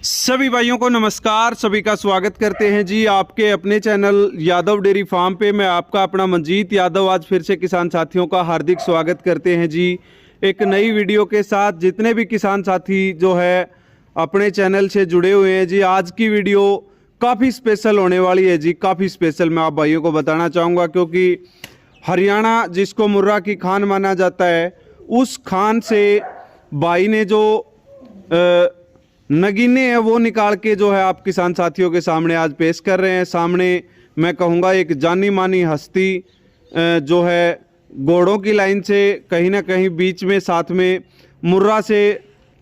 सभी भाइयों को नमस्कार। सभी का स्वागत करते हैं जी आपके अपने चैनल यादव डेयरी फार्म पे। मैं आपका अपना मंजीत यादव आज फिर से किसान साथियों का हार्दिक स्वागत करते हैं जी एक नई वीडियो के साथ। जितने भी किसान साथी जो है अपने चैनल से जुड़े हुए हैं जी, आज की वीडियो काफ़ी स्पेशल होने वाली है जी। काफ़ी स्पेशल मैं आप भाइयों को बताना चाहूँगा, क्योंकि हरियाणा जिसको मुर्रा की खान माना जाता है, उस खान से भाई ने जो नगीने हैं वो निकाल के जो है आप किसान साथियों के सामने आज पेश कर रहे हैं। सामने मैं कहूँगा एक जानी मानी हस्ती जो है घोड़ों की लाइन से कहीं ना कहीं बीच में साथ में मुर्रा से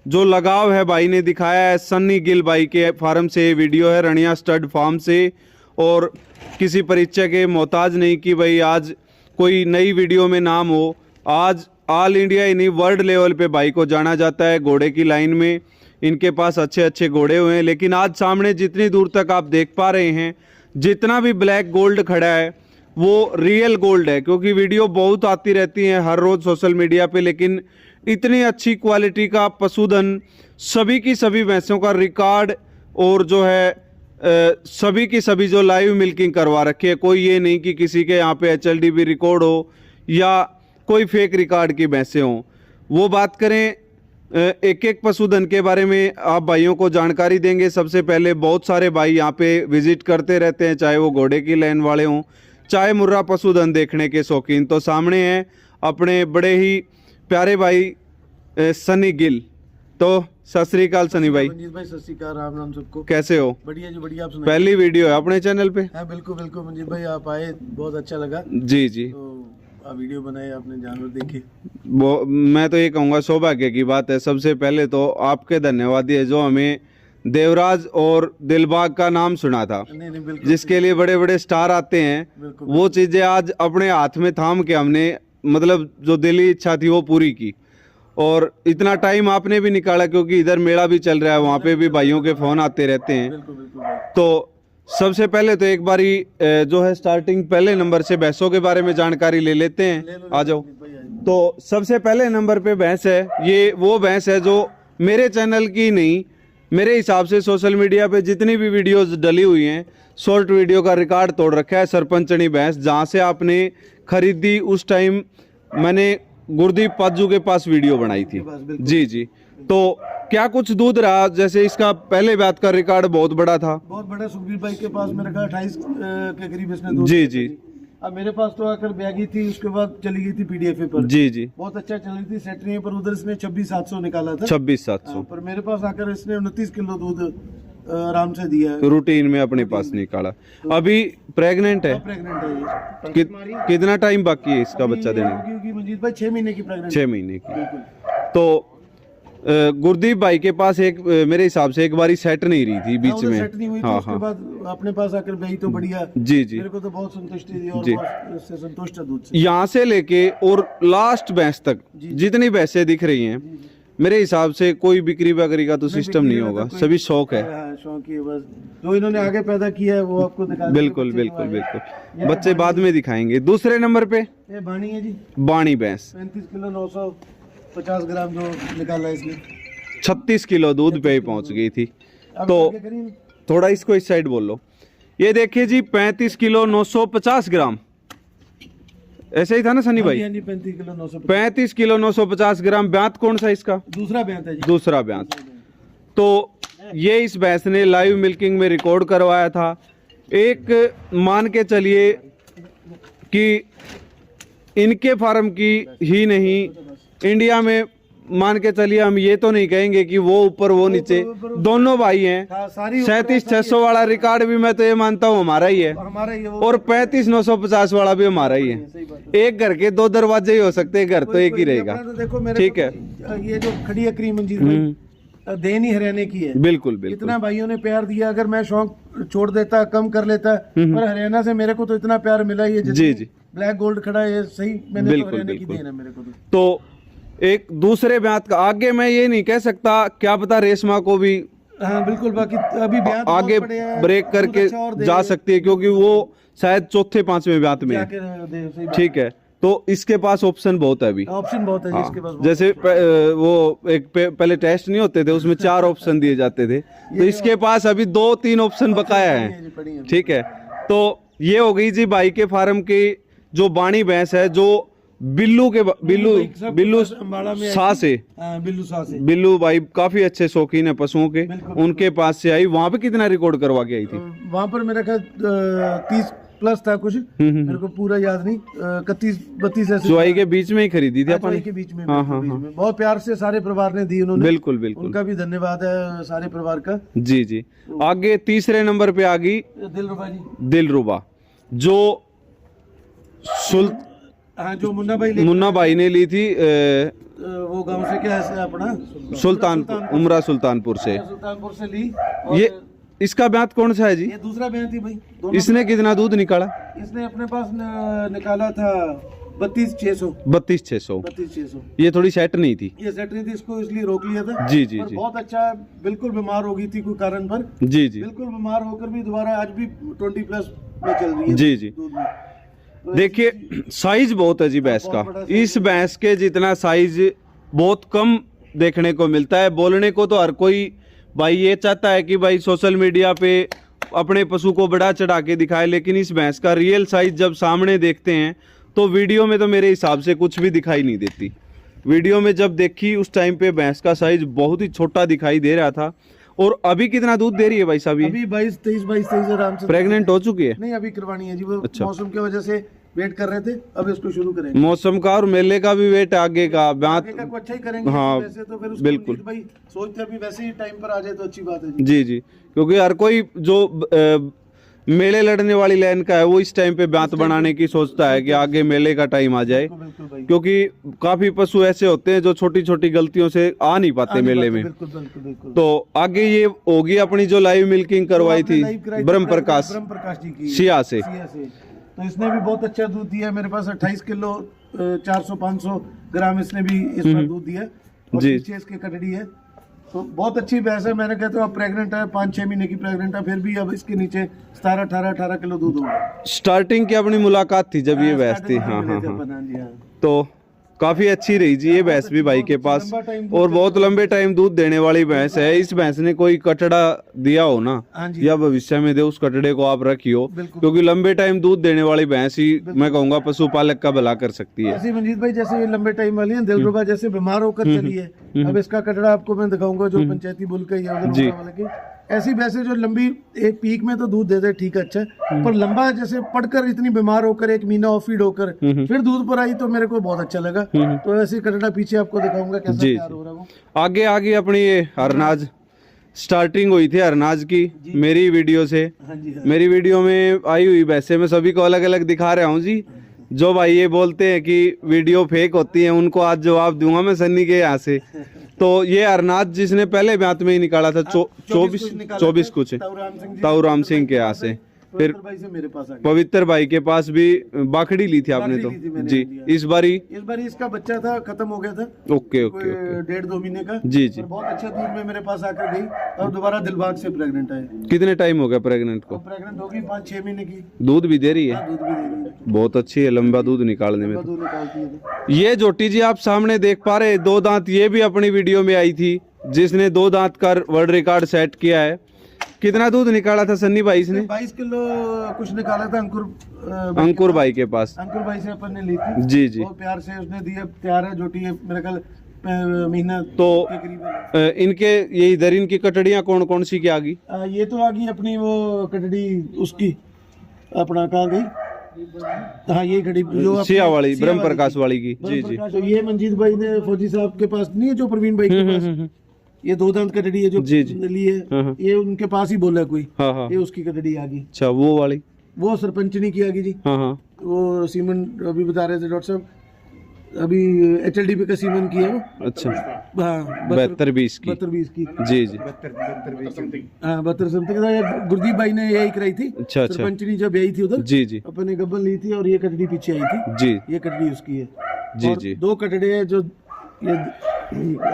जो लगाव है भाई ने दिखाया है। सन्नी गिल भाई के फार्म से वीडियो है, रनिया स्टड फार्म से, और किसी परिचय के मोहताज नहीं कि भाई आज कोई नई वीडियो में नाम हो। आज ऑल इंडिया ही नहीं वर्ल्ड लेवल पे भाई को जाना जाता है घोड़े की लाइन में। इनके पास अच्छे अच्छे घोड़े हुए हैं, लेकिन आज सामने जितनी दूर तक आप देख पा रहे हैं, जितना भी ब्लैक गोल्ड खड़ा है वो रियल गोल्ड है। क्योंकि वीडियो बहुत आती रहती हैं हर रोज़ सोशल मीडिया पे, लेकिन इतनी अच्छी क्वालिटी का पशुधन, सभी की सभी भैंसों का रिकॉर्ड, और जो है सभी की सभी जो लाइव मिल्किंग करवा रखी है। कोई ये नहीं कि किसी के यहाँ पे HLDB रिकॉर्ड हो या कोई फेक रिकॉर्ड की भैंसें हों। वो बात करें एक एक पशुधन के बारे में आप भाइयों को जानकारी देंगे। सबसे पहले बहुत सारे भाई यहाँ पे विजिट करते रहते हैं, चाहे वो घोड़े की लाइन वाले हों, चाहे मुर्रा पशुधन देखने के शौकीन। तो सामने हैं अपने बड़े ही प्यारे भाई सनी गिल। तो सत श्री अकाल सनी भाई। मंजीत भाई सत श्री अकाल, राम राम सबको। कैसे हो? बढ़िया जी बढ़िया। आप सुनाइए। पहली वीडियो है अपने चैनल पे? हाँ बिल्कुल बिल्कुल मंजीत भाई, आप आए बहुत अच्छा लगा। जी जी। तो आप वीडियो बनाए, आपने जानवर देखे, वो मैं तो ये कहूँगा सौभाग्य की बात है। सबसे पहले तो आपके धन्यवाद है जो हमें देवराज और दिलबाग का नाम सुना था, नहीं बिल्कुल, जिसके लिए बड़े बड़े स्टार आते हैं। बिल्कुल, वो चीज़ें आज अपने हाथ में थाम के हमने मतलब जो दिली इच्छा थी वो पूरी की। और इतना टाइम आपने भी निकाला, क्योंकि इधर मेला भी चल रहा है, वहाँ पे भी भाइयों के फ़ोन आते रहते हैं। बिल्कुल बिल्कुल भाई। तो सबसे पहले तो एक बारी जो है स्टार्टिंग पहले नंबर से भैंसों के बारे में जानकारी ले लेते हैं। आ जाओ। तो सबसे पहले नंबर पे भैंस है, ये वो भैंस है जो मेरे चैनल की नहीं, मेरे हिसाब से सोशल मीडिया पे जितनी भी वीडियोस डली हुई हैं, शॉर्ट वीडियो का रिकॉर्ड तोड़ रखा है। सरपंचनी भैंस जहाँ से आपने खरीदी, उस टाइम मैंने गुरदीप पाजू के पास वीडियो बनाई थी। जी जी। तो क्या कुछ दूध रहा? जैसे इसका पहले बात का रिकॉर्ड बहुत बड़ा था, बहुत बड़ा। सुखबीर भाई के पास मेरे ख्याल 28 के करीब इसने दूध जी दिया जी। थी। अब मेरे पास तो आकर बैगी थी, उसके बाद चली गई थी PDFA पर। जी जी। बहुत अच्छा चल रही थी सेटरिंग पर, उधर इसने 26,700 निकाला था। 26,700 पर मेरे पास आकर इसने 29 किलो दूध आराम से दिया है। रूटीन में अपने पास निकाला। अभी प्रेग्नेंट है? प्रेग्नेंट है ये। कितना टाइम बाकी है इसका बच्चा देने में? क्योंकि मंजीत भाई 6 महीने की प्रेग्नेंट। 6 महीने की। बिल्कुल। तो गुरदीप भाई के पास एक मेरे हिसाब से एक बारी सेट नहीं रही थी बीच में। सेट नहीं हुई थी, हाँ उसके हाँ। बाद अपने पास आकर गई तो बढ़िया। जी जी। मेरे को तो बहुत संतुष्टि थी और जी। बहुत इससे संतुष्ट है दूध से। यहाँ से लेके और लास्ट भैंस तक जितनी भैंसें दिख रही हैं, मेरे हिसाब से कोई बिक्री बकरी का तो सिस्टम नहीं होगा, सभी शौक है। हाँ, शौक ही है बस। जो इन्होंने आगे पैदा किया है वो आपको दिखा। बिल्कुल बिल्कुल बिल्कुल। बच्चे बाद में दिखाएंगे। दूसरे नंबर पे ये बाणी है जी, बाणी भैंस। 35 किलो 950 ग्राम जो निकाला है इसने। 36 किलो दूध पे पहुंच गई थी। अब तो क्या करें? थोड़ा इसको इस साइड बोल लो। ये देखिए जी 35 किलो 950 ग्राम, ऐसे ही था ना सनी भाई? हाँ जी, 35 किलो 950। 35 किलो 950 ग्राम। ब्यांत कौन सा इसका? दूसरा ब्यांत है जी। दूसरा ब्यांत। तो ये इस भैंस ने लाइव मिल्किंग में रिकॉर्ड करवाया था। एक मान के चलिए कि इनके फार्म की ही नहीं, इंडिया में मान के चलिए हम ये तो नहीं कहेंगे कि वो ऊपर वो नीचे, दोनों भाई हैं। 37,600 वाला रिकॉर्ड भी मैं तो ये मानता हूँ हमारा ही है, हमारा ये वो और 35,950 वाला भी हमारा ही है। एक घर के दो दरवाजे ही हो सकते हैं, घर तो एक ही रहेगा। अपना तो देखो मेरे ठीक है। ये जो खड़ी है क्रीम मंजीत भाई, देन ही हरियाणा की है। बिल्कुल बिल्कुल। इतना भाइयों ने प्यार दिया, अगर मैं शौक छोड़ देता, कम कर लेता, पर हरियाणा से मेरे को तो इतना प्यार मिला। ये जी जी। ब्लैक गोल्ड खड़ा है, ये सही मैंने तो बिल्कुल हरियाणा की बिल्कुल। देन है मेरे को तो एक दूसरे ब्यांत का आगे मैं ये नहीं कह सकता, क्या पता रेशमा को भी हाँ बिल्कुल। बाकी अभी ब्यांत आगे बहुत बड़े हैं, ब्रेक करके दूध अच्छा और दे जा सकती है, क्योंकि वो शायद चौथे पांचवें ब्यांत में है। जाके दे, सही बात। ठीक है। तो इसके पास ऑप्शन बहुत है अभी। ऑप्शन बहुत है जी हाँ, इसके पास। जैसे वो एक पहले टेस्ट नहीं होते थे, उसमें 4 ऑप्शन दिए जाते थे, तो इसके पास अभी 2-3 ऑप्शन बकाया है। ठीक है, तो ये हो गई जी भाई के फार्म की जो बाणी भैंस है, जो बिल्लू अम्बाड़ा में शाह से, बिल्लू शाह से। बिल्लू भाई काफी अच्छे शौकीन है पशुओं के, उनके पास से आई। वहां पे कितना रिकॉर्ड करवा के आई थी? वहां पर मेरा ख्याल 30 प्लस था कुछ, मेरे को पूरा याद नहीं, 31-32 ऐसे। चुवाई के बीच में ही खरीदी थी अपन। चुवाई के बीच में, हाँ, बिल्कुल हाँ, बीच हाँ। में। बहुत प्यार से सारे परिवार ने दी उन्होंने। बिल्कुल बिल्कुल, उनका भी धन्यवाद है सारे परिवार का। जी जी। आगे तीसरे नंबर पे आ गई दिलरुबा जी, दिलरुबा, जो हाँ, जो मुन्ना भाई ने ली थी वो गांव से क्या है अपना सुल्तानपुर, उमरा सुल्तानपुर से सुल्तानपुर से ली। ये इसका ब्यात कौन सा है जी? ये दूसरा ब्याह थी भाई। इसने कितना दूध निकाला? इसने अपने पास निकाला था 32,600। 32,600। ये थोड़ी सेट नहीं थी, ये सेट नहीं थी, इसको इसलिए रोक लिया था। जी जी पर जी बहुत अच्छा, बिल्कुल बीमार हो गई थी कोई कारण पर, जी जी बिल्कुल बीमार होकर भी दोबारा आज भी 20 प्लस में चल रही है जी जी। दूध में। तो देखिए साइज बहुत है जी भैंस का। बहुत बड़ा साइज इस भैंस के जितना साइज बहुत कम देखने को मिलता है। बोलने को तो हर कोई भाई ये चाहता है कि भाई सोशल मीडिया पे अपने पशु को बढ़ा चढ़ा के दिखाए, लेकिन इस भैंस का रियल साइज जब सामने देखते हैं तो वीडियो में तो मेरे हिसाब से कुछ भी दिखाई नहीं देती। वीडियो में जब देखी उस टाइम पे भैंस का साइज बहुत ही छोटा दिखाई दे रहा था। और अभी कितना दूध दे रही है भाई साहब? ये अभी 22-23 आराम से। प्रेग्नेंट हो चुकी है? नहीं, अभी करवानी है जी, वो अच्छा। मौसम की वजह से वेट कर रहे थे, अब इसको शुरू करेंगे। मौसम का और मेले का भी वेट आगे का आगे का को अच्छा ही करेंगे। हाँ, वैसे तो फिर उसको बिल्कुल। भाई सोचते अभी वैसे ही टाइम पर आ जाए तो अच्छी बात है जी। जी जी, क्योंकि हर कोई जो मेले लड़ने वाली लाइन का है वो इस टाइम पे ब्यात बनाने की सोचता है कि आगे मेले का टाइम आ जाए, बिल्कुल भाई। क्योंकि काफी पशु ऐसे होते हैं जो छोटी छोटी गलतियों से आ नहीं पाते मेले में। बिल्कुल बिल्कुल बिल्कुल। तो आगे ये होगी अपनी जो लाइव मिल्किंग करवाई थी ब्रह्म प्रकाश जी की सिया से। तो इसने भी बहुत अच्छा दूध दिया। मेरे पास 28 किलो 400-500 ग्राम इसने भी इस बार दूध दिया और जी। पीछे इसके कटड़ी है। तो बहुत अच्छी भैंस है। मैंने कहता हूँ अब प्रेग्नेंट है, 5-6 महीने की प्रेग्नेंट है, फिर भी अब इसके नीचे 17-18 किलो दूध होगा। स्टार्टिंग की अपनी मुलाकात थी जब ये भैंस थी। हाँ हाँ हाँ, तो काफी अच्छी रही जी ये भैंस भी भाई के पास, और बहुत लंबे टाइम दूध देने वाली भैंस है। इस भैंस ने कोई कटड़ा दिया हो ना, या भविष्य में दे, उस कटड़े को आप रखियो, क्योंकि लंबे टाइम दूध देने वाली भैंस ही मैं कहूंगा पशुपालक का भला कर सकती है। ऐसे मंजीत भाई जैसे ये लंबे टाइम वाली है, दिलरुबा जैसे बीमार होकर चली है, अब इसका कटड़ा आपको मैं दिखाऊंगा जो पंचायती बुल का या उधर वाले के। ऐसी भैंसे जो लंबी एक पीक में तो दूध देते ठीक है अच्छा, पर लंबा जैसे पड़कर इतनी बीमार होकर 1 महीना ऑफ फीड होकर फिर दूध पर आई तो मेरे को बहुत अच्छा लगा। तो ऐसी कटड़ा पीछे आपको दिखाऊंगा कैसा तैयार हो रहा है वो। आगे आगे अपनी ये हरनाज स्टार्टिंग हुई थी हरनाज की मेरी वीडियो से। हाँ जी, हाँ। मेरी वीडियो में आई हुई वैसे मैं सभी को अलग अलग दिखा रहा हूँ जी। जो भाई ये बोलते हैं कि वीडियो फेक होती है उनको आज जवाब दूंगा मैं सन्नी के यहाँ से। तो ये अरनाथ जिसने पहले ब्यात में ही निकाला था 24 कुछ ताऊ राम सिंह के यहाँ से, फिर भाई से मेरे पास आ गया। पवित्र भाई के पास भी बाखड़ी ली थी आपने तो जी। इस बारी इसका बच्चा था, खत्म हो गया था। ओके ओके ओके, 1.5-2 महीने का जी जी। बहुत अच्छा दूध में मेरे पास आकर गई और दोबारा दिलबाग से प्रेग्नेंट है। कितने टाइम हो गया प्रेग्नेंट को? प्रेग्नेंट होगी 5-6 महीने की। दूध भी दे रही है? दूध भी दे रही है, बहुत अच्छी है, लंबा दूध निकालने में। दूध निकालती है। ये जोटी जी आप सामने देख पा रहे 2 दांत, ये भी अपनी वीडियो में आई थी जिसने 2 दांत का वर्ल्ड रिकॉर्ड सेट किया है। कितना दूध निकाला था सन्नी भाई इसने? 22 किलो कुछ निकाला था अंकुर भाई के पास। अंकुर भाई से अपन ने ली थी जी जी। बहुत प्यार से उसने दिया। तैयार है जोटी है मेरे ख्याल महीना तो के करीब। इनके ये इधर इनकी कटड़ियाँ कौन कौन सी की आ गई? ये तो आ गई अपनी वो कटड़ी उसकी अपना कहाँ गई? हाँ ये कटड़ी जो सिया वाली ब्रह्म प्रकाश वाली की। जी जी। तो ये मंजीत भाई ने फौजी साहब के पास नहीं है जो प्रवीण भाई के पास, ये 2 दांत कटड़ी है जो जी जी ली है, ये उनके पास ही बोला कोई। हाँ हाँ, ये उसकी कटड़ी आ गई। अच्छा वो वाली? वो सरपंचनी की आ गई जी। हाँ हाँ, वो सीमन अभी बता रहे थे डॉक्टर साहब, अभी HLDP का सीमन की है वो। अच्छा हाँ 72-20 की। 72-20 की जी जी। हाँ 72 समथिंग गुरदीप भाई ने यही कराई थी। अच्छा अच्छा, सरपंचनी जब यही थी उधर, जी जी अपने गब्बन ली थी और ये कटड़ी पीछे आई थी। जी ये कटड़ी उसकी है जी और जी। 2 कटड़े हैं जो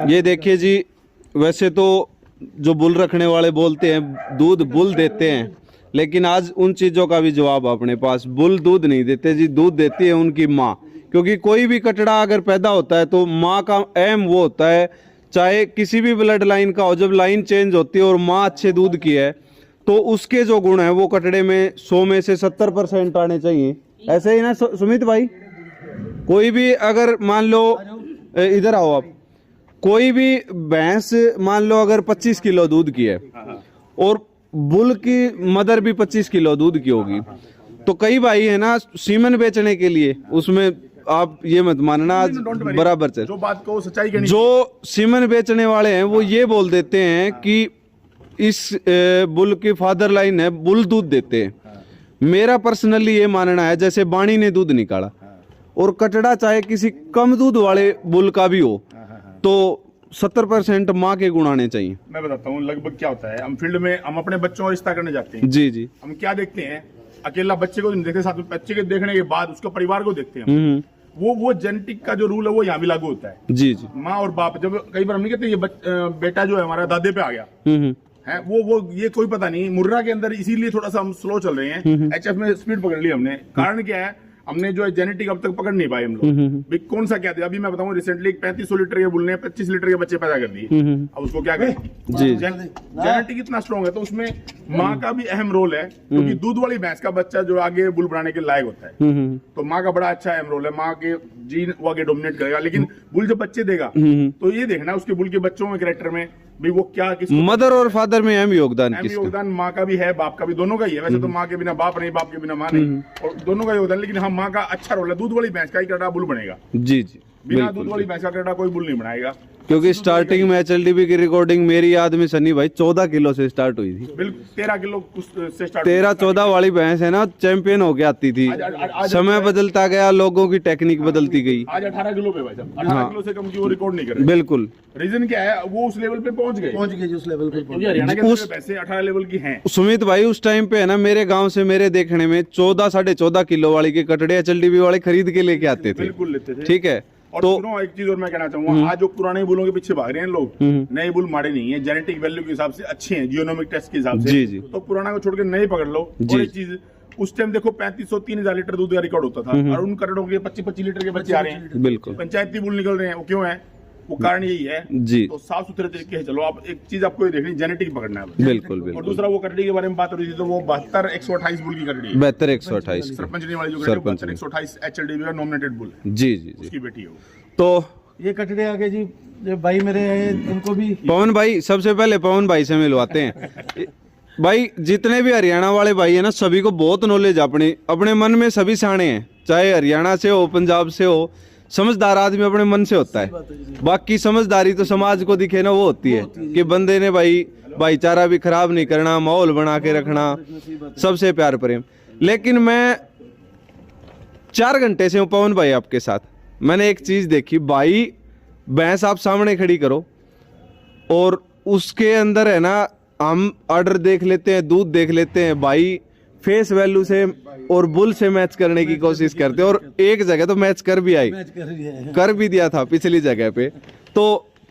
ये देखिए जी, वैसे तो जो बुल रखने वाले बोलते हैं दूध बुल देते हैं, लेकिन आज उन चीज़ों का भी जवाब अपने पास। बुल दूध नहीं देते जी, दूध देती है उनकी माँ, क्योंकि कोई भी कटड़ा अगर पैदा होता है तो माँ का एम वो होता है, चाहे किसी भी ब्लड लाइन का हो, जब लाइन चेंज होती है और माँ अच्छे दूध की है तो उसके जो गुण है वो कटड़े में 100 में से 70% आने चाहिए। ऐसे ही ना सुमित भाई, कोई भी अगर मान लो, इधर आओ आप, कोई भी भैंस मान लो अगर 25 किलो दूध की है और बुल की मदर भी 25 किलो दूध की होगी, तो कई भाई है ना सीमन बेचने के लिए, उसमें आप ये मत मानना आज बराबर चल, जो बात को सच्चाई कहनी, जो सीमन बेचने वाले हैं वो ये बोल देते हैं कि इस बुल की फादर लाइन है, बुल दूध देते हैं। मेरा पर्सनली ये मानना है जैसे बाणी ने दूध निकाला और कटड़ा चाहे किसी कम दूध वाले बुल का भी हो तो 70% माँ के गुण आने चाहिए। मैं बताता हूँ लगभग क्या होता है। हम फील्ड में हम अपने बच्चों का रिश्ता करने जाते हैं, जी जी, हम क्या देखते हैं, अकेला बच्चे को नहीं देखते, साथ में बच्चे के देखने के बाद उसके परिवार को देखते हैं। वो जेनेटिक का जो रूल है वो यहाँ भी लागू होता है। जी जी, माँ और बाप, जब कई बार हम नहीं कहते ये बेटा जो है हमारा दादे पे आ गया है, वो ये कोई पता नहीं, मुर्रा के अंदर इसीलिए थोड़ा सा हम स्लो चल रहे हैं। एचएफ में स्पीड पकड़ ली हमने, कारण क्या है, हमने जो है जेनेटिक अब तक पकड़ नहीं पाए हम लोग। भाई कौन सा क्या था, अभी मैं बताऊं, रिसेंटली 3500 लीटर के बुल ने 25 लीटर के बच्चे पैदा कर दिए। अब उसको क्या करें, जी, जेनेटिक इतना स्ट्रॉन्ग है तो उसमें माँ का भी अहम रोल है, क्योंकि दूध वाली भैंस का बच्चा जो आगे बुल बनाने के लायक होता है, तो माँ का बड़ा अच्छा अहम रोल है। माँ के जीन वो आगे डोमिनेट करेगा, लेकिन बुल जब बच्चे देगा तो ये देखना उसके बुल के बच्चों में कैरेक्टर में भी वो क्या, किस मदर और फादर में अहम योगदान किसका? योगदान माँ का भी है, बाप का भी, दोनों का ही है। वैसे तो माँ के बिना बाप नहीं, बाप के बिना माँ नहीं, और दोनों का योगदान, लेकिन हाँ माँ का अच्छा रोल है। दूध वाली भैंस का ही कटड़ा बुल बनेगा, जी जी, बिना दूध वाली भैंस का कटड़ा कोई बुल नहीं बनाएगा। क्योंकि स्टार्टिंग में एचएलडीबी की रिकॉर्डिंग मेरी याद में सनी भाई 14 किलो से स्टार्ट हुई थी। बिल्कुल 13 किलो कुछ से स्टार्ट, 13-14 वाली भैंस है ना, चैंपियन होके आती थी। समय बदलता गया, लोगों की टेक्निक बदलती गई। आज 18 किलो पे भाई साहब, 18 किलो से कम की वो रिकॉर्ड नहीं कर रहे। बिल्कुल, रीजन क्या है, वो उस लेवल पे पहुंच गए उस लेवल पे क्योंकि हरियाणा के अंदर पैसे 18 लेवल की हैं। सुमित भाई उस टाइम पे है ना, मेरे गांव से मेरे देखने में 14-14.5 किलो वाली के कटड़े एचएलडीबी वाले खरीद के लेके आते थे। बिल्कुल लेते थे, ठीक है। और तो सुनो एक चीज और मैं कहना चाहूंगा, आज जो पुराने बुलों के पीछे भाग रहे हैं लोग, नए बुल माड़े नहीं है, जेनेटिक वैल्यू के हिसाब से अच्छे हैं, जियोनोमिक टेस्ट के हिसाब से। जी जी, तो पुराना को छोड़ के नए पकड़ लो। और एक चीज, उस टाइम देखो 3500-3000 लीटर दूध का रिकॉर्ड होता था, और उन कटड़ों के 25-25 लीटर के बच्चे आ रहे हैं। बिल्कुल, पंचायती बुल निकल रहे हैं, वो क्यों है, वो कारण यही है जी। तो साफ सुथरे तरीके से चलो। आप एक चीज आपको ये देखनी, जेनेटिक पकड़ना है। बिल्कुल और बिल्कुल। दूसरा वो कटड़ी के बारे में बात हो रही थी, तो वो 72-128 बुल की कटड़ी है। 72-128 सरपंचनी वाली जो कटड़ी, 72-128 एचएलडीबी का नॉमिनेटेड बुल है, जी जी जी। उसकी बेटी है वो। तो ये कटड़े आगे जी, जो भाई मेरे हैं इनको भी, पवन भाई, सबसे पहले पवन भाई से मिलवाते हैं। भाई जितने भी हरियाणा वाले भाई है ना, सभी को बहुत नॉलेज अपने अपने मन में, सभी सियाणे हैं, चाहे हरियाणा से हो, पंजाब से हो। समझदार आदमी अपने मन से होता है, बाकी समझदारी तो समाज को दिखे ना वो होती है कि बंदे ने भाईचारा भी खराब नहीं करना, माहौल बना के रखना, सबसे प्यार प्रेम। लेकिन मैं 4 घंटे से हूँ पवन भाई आपके साथ, मैंने एक चीज देखी भाई, भैंस आप सामने खड़ी करो और उसके अंदर है ना, हम ऑर्डर देख लेते हैं, दूध देख लेते हैं भाई, फेस वैल्यू से और बुल से मैच करने की कोशिश करते हैं, और एक जगह तो मैच कर भी आई, कर भी दिया था पिछली जगह पे। तो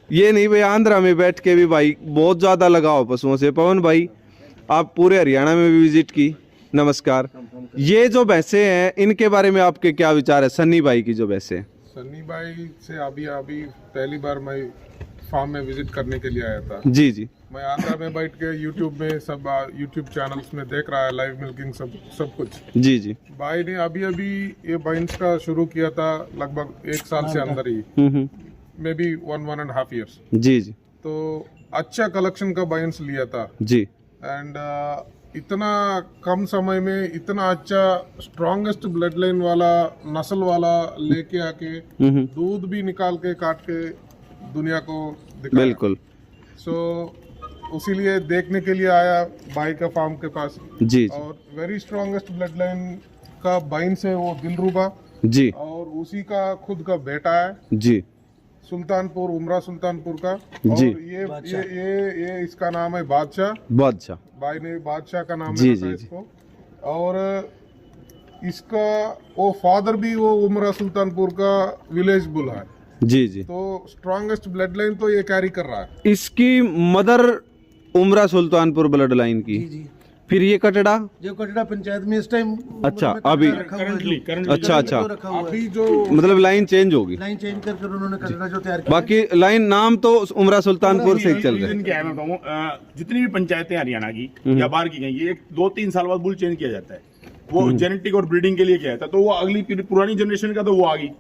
ये नहीं भाई, आंध्रा में बैठ के भी भाई बहुत ज्यादा लगाव पशुओं से। पवन भाई आप पूरे हरियाणा में भी विजिट की, नमस्कार। ये जो भैंसे हैं इनके बारे में आपके क्या विचार है, सन्नी भाई की जो भैंसे हैं? सन्नी भाई से अभी पहली बार मैं फार्म में विजिट करने के लिए आया था। जी जी, मैं आंध्रा में बैठ के यूट्यूब में सब यूट्यूब चैनल्स में देख रहा है, लाइव मिल्किंग सब कुछ। जी जी, भाई ने अभी ये बाइंस का शुरू किया था लगभग 1 साल से अंदर ही, मे बी 1.5 years। जी जी, तो अच्छा कलेक्शन का बाइंस लिया था जी, एंड इतना कम समय में इतना अच्छा स्ट्रॉन्गेस्ट ब्लड लाइन वाला नस्ल वाला लेके आके दूध भी निकाल के काट के दुनिया को दिखाया। बिल्कुल। सो उसीलिए देखने के लिए आया भाई का फार्म के पास। जी और वेरी स्ट्रॉन्गेस्ट ब्लड लाइन का बाइन से वो दिलरुबा, जी, और उसी का खुद का बेटा है जी, सुल्तानपुर, उमरा सुल्तानपुर का। जी। और ये इसका नाम है बादशाह। बादशाह, भाई ने बादशाह का नाम जी, रखा जी, इसको। और इसका वो फादर भी वो उमरा सुल्तानपुर का विलेज बुल है। जी जी। तो स्ट्रॉन्गेस्ट ब्लड लाइन तो ये कैरी कर रहा है। इसकी मदर उमरा सुल्तानपुर ब्लड लाइन की, फिर ये कटड़ा, जो कटड़ा पंचायत में इस टाइम अच्छा, अभी करंटली अच्छा अच्छा, रखा हुआ है। अभी जो मतलब लाइन चेंज होगी। लाइन चेंज कर उन्होंने कटड़ा जो तैयार किया। बाकी लाइन नाम तो उमरा सुल्तानपुर से ही चल रहा है। रीजन क्या है मैं बताऊं, जितनी भी पंचायतें हरियाणा की या बाहर की गई, ये 2-3 साल बाद बुल चेंज किया जाता है। वो जेनेटिक और ब्रीडिंग के लिए किया जाता है, तो वो अगली पुरानी जनरेशन का तो वो आ गई,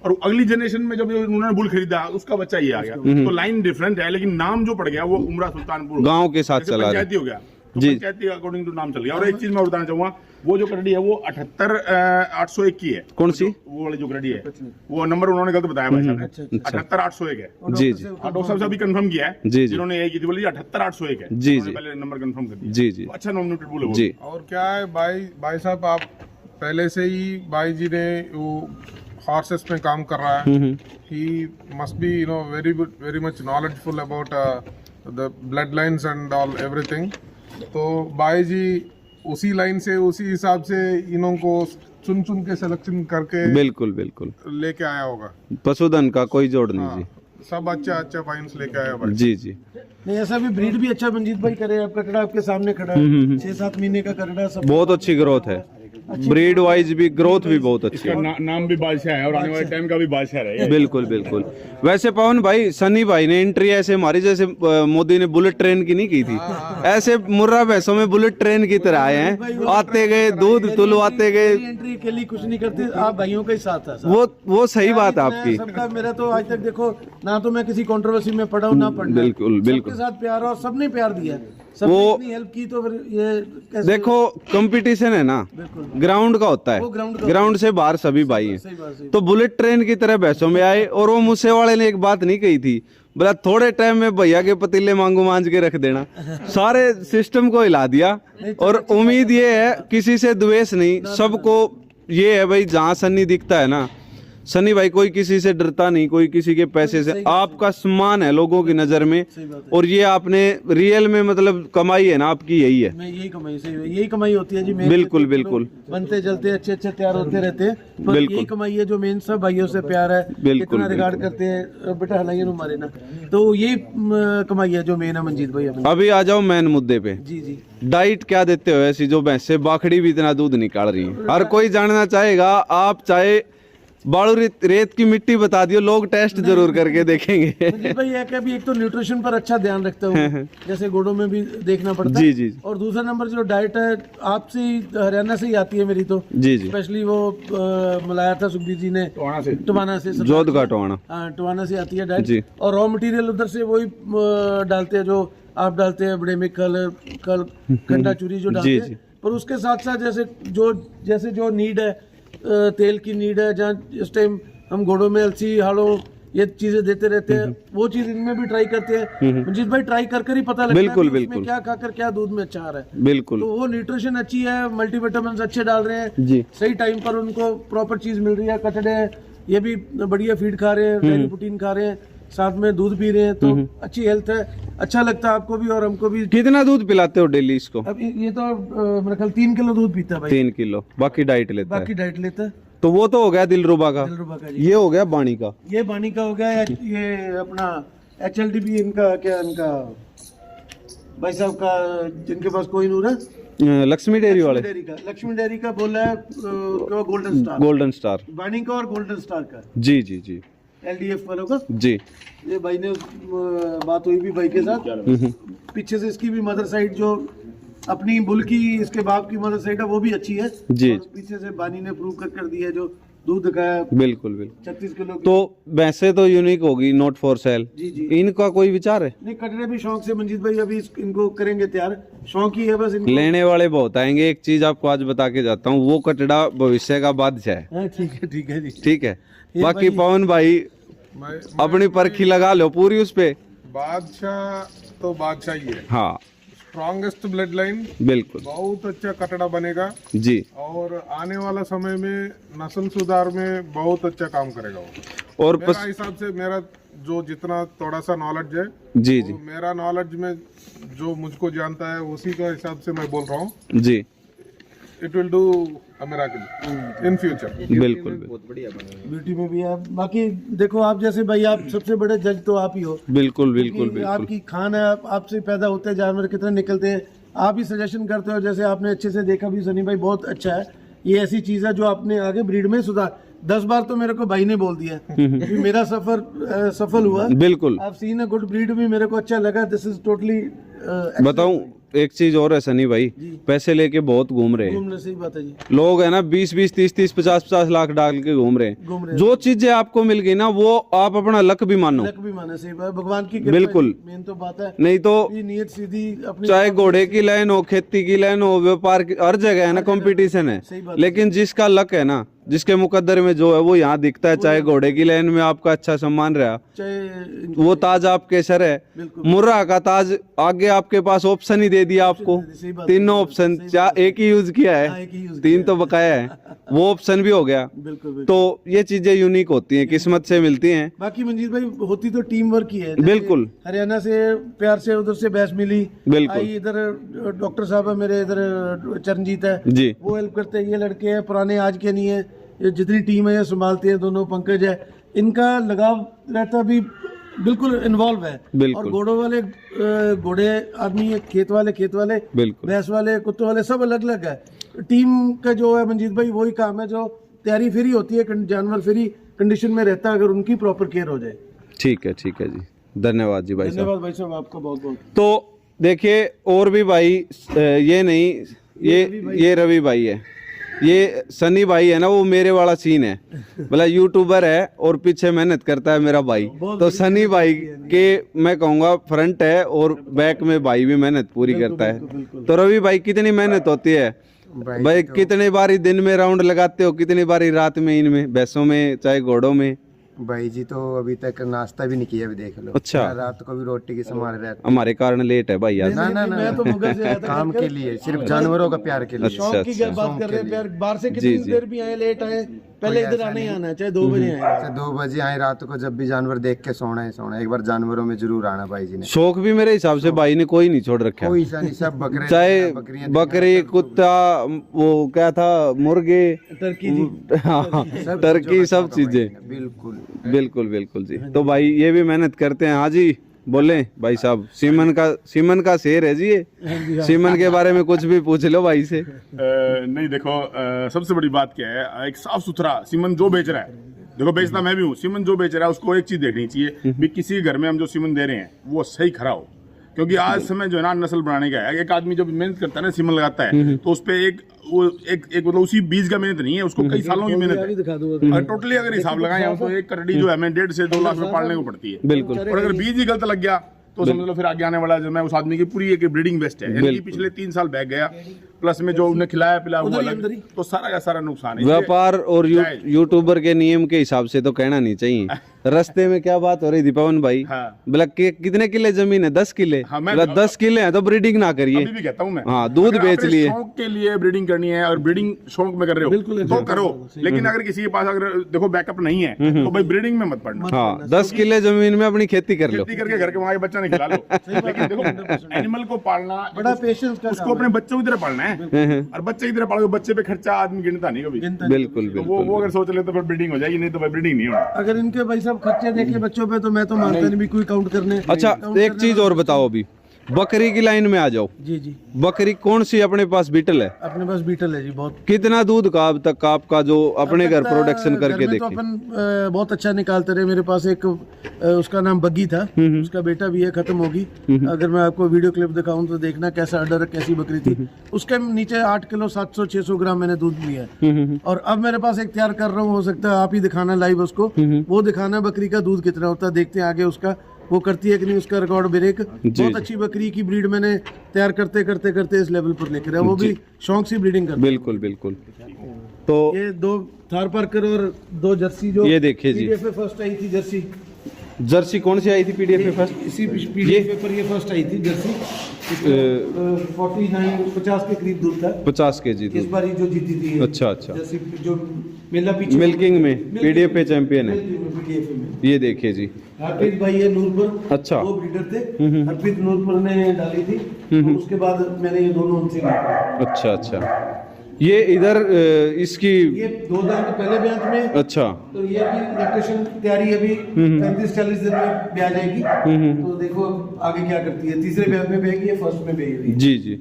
और अगली जनरेशन में जब उन्होंने बुल खरीदा उसका बच्चा ये आ गया। तो लाइन डिफरेंट है, लेकिन नाम जो पड़ गया वो उमरा सुल्तानपुर गांव के साथ जैसे चला रहे। पंचायती हो गया, तो जी। पंचायती अकॉर्डिंग टू नाम चल गया। और एक चीज मैं बताना चाहूंगा, वो जो कटड़ी है वो 78,801 की है। कौन सी? वो वाली जो कटड़ी है, वो नंबर उन्होंने गलत बताया भाई साहब ने, 78,801 है। जी जी डॉक्टर साहब से अभी कंफर्म किया है, जी, जी। जिन्होंने ये की थी, बोली 78,801 है। जी, उन्होंने जी। पहले नंबर कंफर्म कर दिया। जी जी तो अच्छा नॉमिनेटेड बुल है वो। जी। और क्या है भाई साहब, आप पहले से ही भाई जी ने वो हॉर्सेस में काम कर रहा है। He must be very much knowledgeful about the blood lines and all everything. तो भाई जी उसी लाइन से उसी हिसाब से इन्हों को चुन के सिलेक्शन करके बिल्कुल बिल्कुल, लेके आया होगा। पशुधन का कोई जोड़ नहीं। हाँ, सब अच्छा फाइन्स लेके आया भाई। जी जी नहीं, ऐसा भी ब्रीड भी अच्छा मंजीत भाई करे। अब कटड़ा आपके सामने खड़ा है, 6-7 महीने का कटड़ा, सब बहुत अच्छी ग्रोथ है, ब्रीड वाइज भी ग्रोथ भी बहुत अच्छी इसका है। नाम भी बादशाह है और आने वाले टाइम का भी बादशाह है। बिल्कुल बिल्कुल। वैसे पवन भाई, सनी भाई ने एंट्री ऐसे हमारी जैसे मोदी ने बुलेट ट्रेन की नहीं की थी, ऐसे मुर्रा भैंसों में बुलेट ट्रेन की तरह आए हैं, आते गए, दूध तुलवाते गए। एंट्री के लिए कुछ नहीं करते, आप भाइयों का ही साथ है। वो सही बात है आपकी। सबका मेरा तो आज तक देखो ना, तो मैं किसी कंट्रोवर्सी में पड़ा हूँ ना पढ़ना। बिल्कुल बिल्कुल। सबके साथ प्यार, और सबने प्यार दिया, सबने वो इतनी हेल्प की, तो फिर ये कैसे? देखो कंपटीशन है ना, बिल्कुल ग्राउंड का होता वो है, ग्राउंड का ग्राउंड से बाहर सभी भाई हैं। सही बात, सही तो बुलेट ट्रेन की तरह भैंसों में आए, और वो मुझसे वाले ने एक बात नहीं कही थी, बोला थोड़े टाइम में भैया के पतीले मांगू मांझ के रख देना। सारे सिस्टम को हिला दिया, और उम्मीद ये है किसी से द्वेष नहीं, सबको ये है भाई, जहाँ सन्नी दिखता है ना, सनी भाई कोई किसी से डरता नहीं, कोई किसी के पैसे से, आपका सम्मान है लोगों की नजर में, सही बात है। और ये आपने रियल में मतलब कमाई है ना आपकी, यही है। मैं यही कमाई, सही है, यही कमाई होती है जी। मेन बिल्कुल, तो लोग बिल्कुल। बनते जलते अच्छे तैयार होते रहते हैं, पर बिल्कुल। यही कमाई है जो मेन सब भाइयों से प्यार है, बिल्कुल, इतना रिगार्ड करते हैं। बेटा हलाइए ना मारे ना, तो यही कमाई है जो मेन है मंजीत भाई अपनी। अभी आ जाओ मेन मुद्दे पे, जी जी। डाइट क्या देते हो ऐसी जो भैंसे बाखड़ी भी इतना दूध निकाल रही है? हर कोई जानना चाहेगा। आप चाहे बालू रेत की मिट्टी बता दियो, लोग टेस्ट जरूर करके देखेंगे। मंजीत भाई है कि अभी एक तो न्यूट्रिशन पर अच्छा ध्यान रखता हूँ, जैसे घोड़ों में भी देखना पड़ता है। जी जी और दूसरा नंबर जो डाइट है आपसे ही, हरियाणा से ही आती है मेरी तो। जी जी। स्पेशली वो मलाया था सुखबीर जी ने टवाना से, जोध का टोना। हाँ, टवाना से आती है जी। डाइट, और रॉ मटेरियल उधर से वही डालते हैं जो आप डालते हैं, बड़े में कल कंडा चूरी जो डालते जी। हैं। पर उसके साथ साथ जैसे जो नीड है, तेल की नीड है, जहाँ इस टाइम हम घोड़ों में अलसी हाड़ो ये चीजें देते रहते हैं, वो चीज इनमें भी ट्राई करते हैं। मंजीत भाई ट्राई कर ही पता लगता बिल्कुल, है कि बिल्कुल। उसमें क्या खाकर क्या दूध में अच्छा आ रहा है। बिल्कुल तो वो न्यूट्रिशन अच्छी है, मल्टीविटामिन अच्छे डाल रहे हैं, जी। सही टाइम पर उनको प्रॉपर चीज मिल रही है। कटड़े ये भी बढ़िया फीड खा रहे हैं, डेयरी प्रोटीन खा रहे हैं, साथ में दूध पी रहे हैं, तो अच्छी हेल्थ है। अच्छा लगता है आपको भी और हमको भी। कितना दूध पिलाते हो डेली इसको? अब ये तो मेरे ख्याल 3 किलो दूध पीता है भाई, 3 किलो, बाकी डाइट लेता है। बाकी डाइट लेता है। तो वो तो हो गया दिलरुबा का, दिलरुबा का जी। ये हो गया बाणी का। ये बानी का हो गया, ये अपना HLDB इनका क्या, इनका भाई साहब का जिनके पास कोई नूर है, लक्ष्मी डेयरी वाले, लक्ष्मी डेयरी का बोला है गोल्डन स्टार, गोल्डन स्टार। बानी का और गोल्डन स्टार का, जी जी जी LDF वालों का। जी। ये भाई ने बात हुई भी भाई के साथ, पीछे से इसकी भी मदर साइड जो अपनी बुल की, इसके बाप की मदर साइड है वो भी अच्छी है जी। और पीछे से बानी ने प्रूव कर दिया है, जो दूध दिखाया बिल्कुल बिल्कुल। 36 किलो की। तो भैंसे तो यूनिक होगी, नॉट फॉर सेल। जी जी। इनका कोई विचार है? नहीं, कटरे भी शौक से मंजीत भाई अभी इनको करेंगे तैयार, शौक ही है बस इनको। लेने वाले बहुत आएंगे। एक चीज आपको आज बता के जाता हूँ, वो कटड़ा भविष्य का बादशाह है। हाँ, ठीक है जी। ठीक है। ये बाकी भाई- पवन भाई मैं अपनी परखी लगा लो पूरी उस पे। बादशाह तो बादशाह ही है, हाँ स्ट्रॉन्गेस्ट ब्लड लाइन, बिल्कुल बहुत अच्छा कटड़ा बनेगा, जी। और आने वाला समय में नस्ल सुधार में बहुत अच्छा काम करेगा वो। और मेरा हिसाब से मेरा जो जितना थोड़ा सा नॉलेज है, जी जी वो मेरा नॉलेज में जो मुझको जानता है उसी का हिसाब से मैं बोल रहा हूँ। जी it will do a miracle in future. बिल्कुल ब्यूटी में भी आप, बाकी देखो आप जैसे भाई, आप सबसे बड़े जज तो आप ही हो। बिल्कुल बिल्कुल क्योंकि बिल्कुल। आपकी खान है, आपसे पैदा होते हैं जानवर, कितने निकलते हैं, आप ही सजेशन करते हो, जैसे आपने अच्छे से देखा भी सनी भाई, बहुत अच्छा है। ये ऐसी चीज है जो आपने आगे ब्रीड में सुधार, 10 बार तो मेरे को भाई ने बोल दिया कि मेरा सफर सफल हुआ। बिल्कुल। आप सीन अ गुड ब्रीड भी मेरे को अच्छा लगा। दिस इज टोटली बताऊं एक चीज और है सनी भाई, पैसे लेके बहुत घूम रहे हैं घूमने, सही बात है जी, लोग, है ना, 20-20, 30-30, 50-50 लाख डाल के घूम रहे हैं। जो चीजें आपको मिल गई ना, वो आप अपना लक भी मानो। लक भी माने, सही बात, भगवान की कृपा, बिल्कुल। मेन तो बात है। नहीं तो ये नीयत सीधी अपनी, चाहे घोड़े की लाइन हो, खेती की लाइन हो, व्यापार की, हर जगह है ना कंपटीशन है। सही बात। लेकिन जिसका लक है ना, जिसके मुकद्दर में जो है वो यहाँ दिखता है। चाहे घोड़े की लाइन में आपका अच्छा सम्मान रहा, चाहे वो ताज आपके सर है। बिल्कुल। मुर्रा का ताज आगे आपके पास ऑप्शन ही दे दिया आपको, सही बात। तीनों ऑप्शन, एक ही यूज किया हाँ, है, एक ही use 3 तो बकाया है, वो ऑप्शन भी हो गया। बिल्कुल बिल्कुल। तो ये चीजें यूनिक होती हैं, किस्मत से मिलती हैं। बाकी मंजीत भाई होती तो टीम वर्क ही है। जैसे बिल्कुल। हरियाणा से प्यार से उधर से बैस मिली, बिल्कुल। आई इधर डॉक्टर साहब है मेरे, इधर चरणजीत है जी। वो हेल्प करते हैं। ये लड़के हैं पुराने, आज के नहीं है, ये जितनी टीम है ये संभालती है, दोनों पंकज है, इनका लगाव रहता भी बिल्कुल इन्वॉल्व है। बिल्कुल। और घोड़ों वाले घोड़े आदमी है, खेत वाले बिल्कुल। भैंस वाले, कुत्तों वाले, सब अलग अलग है। टीम का जो है मंजीत भाई वही काम है, जो तैयारी फ्री होती है, जानवर फ्री कंडीशन में रहता है अगर उनकी प्रॉपर केयर हो जाए। ठीक है जी, धन्यवाद जी भाई साहब। धन्यवाद भाई साहब, आपका बहुत बहुत। तो देखिए और भी भाई, ये नहीं, ये रवि भाई है, ये सनी भाई है ना, वो मेरे वाला सीन है, मतलब यूट्यूबर है और पीछे मेहनत करता है मेरा भाई। तो सनी भाई के मैं कहूँगा फ्रंट है और बैक में भाई भी मेहनत पूरी करता है। तो रवि भाई कितनी मेहनत होती है भाई, कितनी बारी दिन में राउंड लगाते हो, कितनी बारी रात में, इनमें भैंसों में चाहे घोड़ों में? भाई जी तो अभी तक नाश्ता भी नहीं किया, अभी देख लो। अच्छा। रात को भी रोटी की संभाल रहती। हमारे कारण लेट है भाई आज। ना ना ना, मैं तो मुगल से आया था काम के लिए, सिर्फ जानवरों का प्यार के लिए। अच्छा, शौक की बात कर रहे हैं प्यार, बाहर से कितनी देर भी आए, लेट आए, पहले इधर आना ही आना है, चाहे 2 बजे आए। अच्छा, 2 बजे आए रात को, जब भी जानवर देख के सोना है सोना। एक बार जानवरों में जरूर आना भाई जी ने। शौक भी मेरे हिसाब से भाई ने कोई नहीं छोड़ रखा, कोई सा नहीं, सब बकरे चाहे बकरियां, बकरी, कुत्ता, वो क्या था, मुर्गे, टर्की जी, हाँ, टर्की, सब चीजें। बिल्कुल बिल्कुल बिल्कुल जी। तो भाई ये भी मेहनत करते हैं। हाँ जी बोले भाई साहब, सीमन का शेर है जी ये। सीमन के बारे में कुछ भी पूछ लो भाई से। नहीं देखो, सबसे बड़ी बात क्या है, एक साफ सुथरा सीमन जो बेच रहा है, देखो बेचता मैं भी हूँ, सीमन जो बेच रहा है उसको एक चीज देखनी चाहिए भी किसी घर में हम जो सीमन दे रहे हैं वो सही खरा हो। क्योंकि आज समय जो है ना नस्ल बढ़ाने का है। एक आदमी जब मेहनत करता है ना, सीमन लगाता है, तो उस पे एक मतलब उसी बीज का मेहनत नहीं है, उसको कई सालों की मेहनत है। और टोटली अगर हिसाब लगाएं तो एक करड़ी जो है हमें 1.5 से 2 लाख में पालने को पड़ती है। बिल्कुल। और अगर बीज ही गलत लग गया तो समझ लो फिर आगे आने वाला जो मैं उस आदमी की पूरी एक ब्रीडिंग बेस्ट है, यानी कि पिछले 3 साल बैग गया, प्लस में जो उन्हें खिलाया पिलाया वो अलग, तो सारा का सारा नुकसान है। व्यापार और यूट्यूबर के नियम के हिसाब से तो कहना नहीं चाहिए। रास्ते में क्या बात हो रही थी पवन भाई, हाँ। बोला कितने किले जमीन है? 10 किले। हाँ, मैं 10 किले हैं तो ब्रीडिंग ना करिए। अभी भी कहता हूँ मैं, हाँ, दूध अगर बेच आपने लिए। शौक के लिए ब्रीडिंग करनी है और ब्रीडिंग शौक में कर रहे हो तो करो, लेकिन अगर किसी के पास अगर देखो बैकअप नहीं है तो भाई ब्रीडिंग में मत पड़ना। हाँ, 10 किले जमीन में अपनी खेती कर लो, खेती करके घर के वहाँ के बच्चा नहीं खिला लो। लेकिन देखो एनिमल को पालना बड़ा पेशेंस का उसको अपने बच्चों की तरह पालना है, और बच्चे की तरह पालोगे, बच्चे पे खर्चा आदमी गिनता नहीं कभी। बिल्कुल तो बिल्कुल। वो अगर सोच ले तो फिर ब्रीडिंग हो जाएगी, नहीं तो भाई ब्रीडिंग नहीं होना। अगर इनके भाई साहब खर्चे देखे बच्चों पे तो मैं तो मानता नहीं भी कोई काउंट करने। अच्छा एक चीज और बताओ, अभी बकरी की लाइन में आ जाओ। जी जी, बकरी कौन सी अपने पास बीटल है? अपने पास बीटल है जी। बहुत कितना दूध का अब तक आपका जो अपने घर प्रोडक्शन घर करके में तो देखे? अपन बहुत अच्छा निकालते रहे। मेरे पास एक उसका नाम बग्गी था, उसका बेटा भी है, खत्म होगी। अगर मैं आपको वीडियो क्लिप दिखाऊं तो देखना कैसा अडर, कैसी बकरी थी। उसके नीचे 8 किलो 700-600 ग्राम मैंने दूध लिया है। और अब मेरे पास एक तैयार कर रहा हूँ, हो सकता है आप ही दिखाना लाइव उसको, वो दिखाना बकरी का दूध कितना होता है। देखते हैं आगे उसका वो करती है कि नहीं उसका रिकॉर्ड ब्रेक। बहुत अच्छी बकरी की ब्रीड मैंने तैयार करते करते करते इस लेवल पर लेकर आया, वो भी शौक से ब्रीडिंग करते। बिल्कुल बिल्कुल। तो ये 2 थार पार्कर और 2 जर्सी, जो ये देखिए जी, पीडीएफ पे फर्स्ट आई थी जर्सी। जर्सी कौन सी आई थी पीडीएफ पे फर्स्ट? इसी पीडीएफ पेपर ये फर्स्ट आई थी जर्सी। 49-50 के करीब दूध था, 50 केजी इस दूध। बार ही जो जीती थी। अच्छा अच्छा। जर्सी जो मेला पीछे मिल्किंग में पीडीएफ पे चैंपियन है। पीडीएफ में ये देखिए जी, हरप्रीत भाई है नूरपुर। अच्छा। वो ब्रीडर थे, हरप्रीत नूरपुर ने डाली थी, तो उसके बाद मैंने ये दोनों उनसे ली। अच्छा अच्छा। ये इधर इसकी ये 2 दिन के पहले ब्याज में, अच्छा तो ये भी इलेक्ट्रिशियन तैयारी अभी 35-40 दिन में ब्याज आएगी। तो देखो आगे क्या करती है, तीसरे ब्याज में बेगी या फर्स्ट में बेगी। जी जी।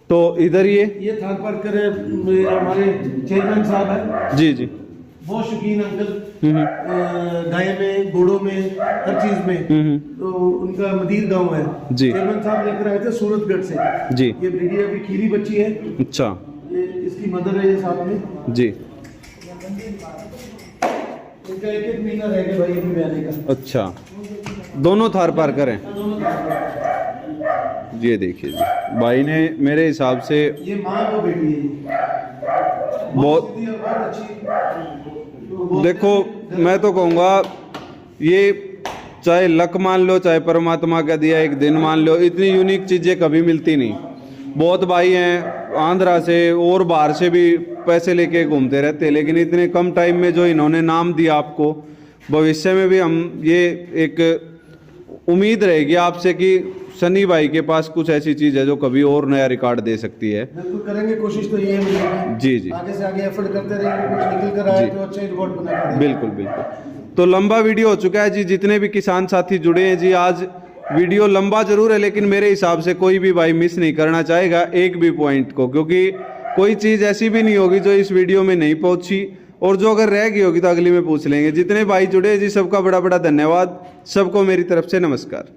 तो इधर ये थार पार्कर है, हमारे चेयरमैन साहब है, जी जी, बहुत शौकीन अंकल गाय में, घोड़ों में, हर चीज में। तो उनका मदीर गांव है जी। चेयरमैन साहब लेकर आए थे सूरतगढ़ से जी। ये ब्रीडी अभी खीरी बच्ची है, अच्छा ये इसकी मदर है, ये साथ में जी, इनका 1-1 महीना रह गया भाई अभी ब्याने का। अच्छा, दोनों थार पार्कर हैं। दोनों थार ये देखिए जी, भाई ने मेरे हिसाब से ये माँ वो बेटी है जी। बहुत सीधी और बहुत अच्छी। देखो मैं तो कहूँगा ये चाहे लक मान लो, चाहे परमात्मा का दिया एक दिन मान लो, इतनी यूनिक चीज़ें कभी मिलती नहीं। बहुत भाई हैं आंध्रा से और बाहर से भी पैसे लेके घूमते रहते हैं, लेकिन इतने कम टाइम में जो इन्होंने नाम दिया आपको, भविष्य में भी हम ये एक उम्मीद रहेगी आपसे कि सनी भाई के पास कुछ ऐसी चीज़ है जो कभी और नया रिकॉर्ड दे सकती है। बिल्कुल करेंगे, कोशिश तो ये है जी जी, आगे से आगे एफर्ट करते रहेंगे, कुछ निकल कर आए तो अच्छा रिकॉर्ड बना के देंगे। बिल्कुल बिल्कुल। तो लंबा वीडियो हो चुका है जी, जितने भी किसान साथी जुड़े हैं जी, आज वीडियो लंबा जरूर है लेकिन मेरे हिसाब से कोई भी भाई मिस नहीं करना चाहेगा एक भी पॉइंट को, क्योंकि कोई चीज़ ऐसी भी नहीं होगी जो इस वीडियो में नहीं पहुंची, और जो अगर रह गई होगी तो अगली में पूछ लेंगे। जितने भाई जुड़े हैं जी, सबका बड़ा बड़ा धन्यवाद, सबको मेरी तरफ से नमस्कार।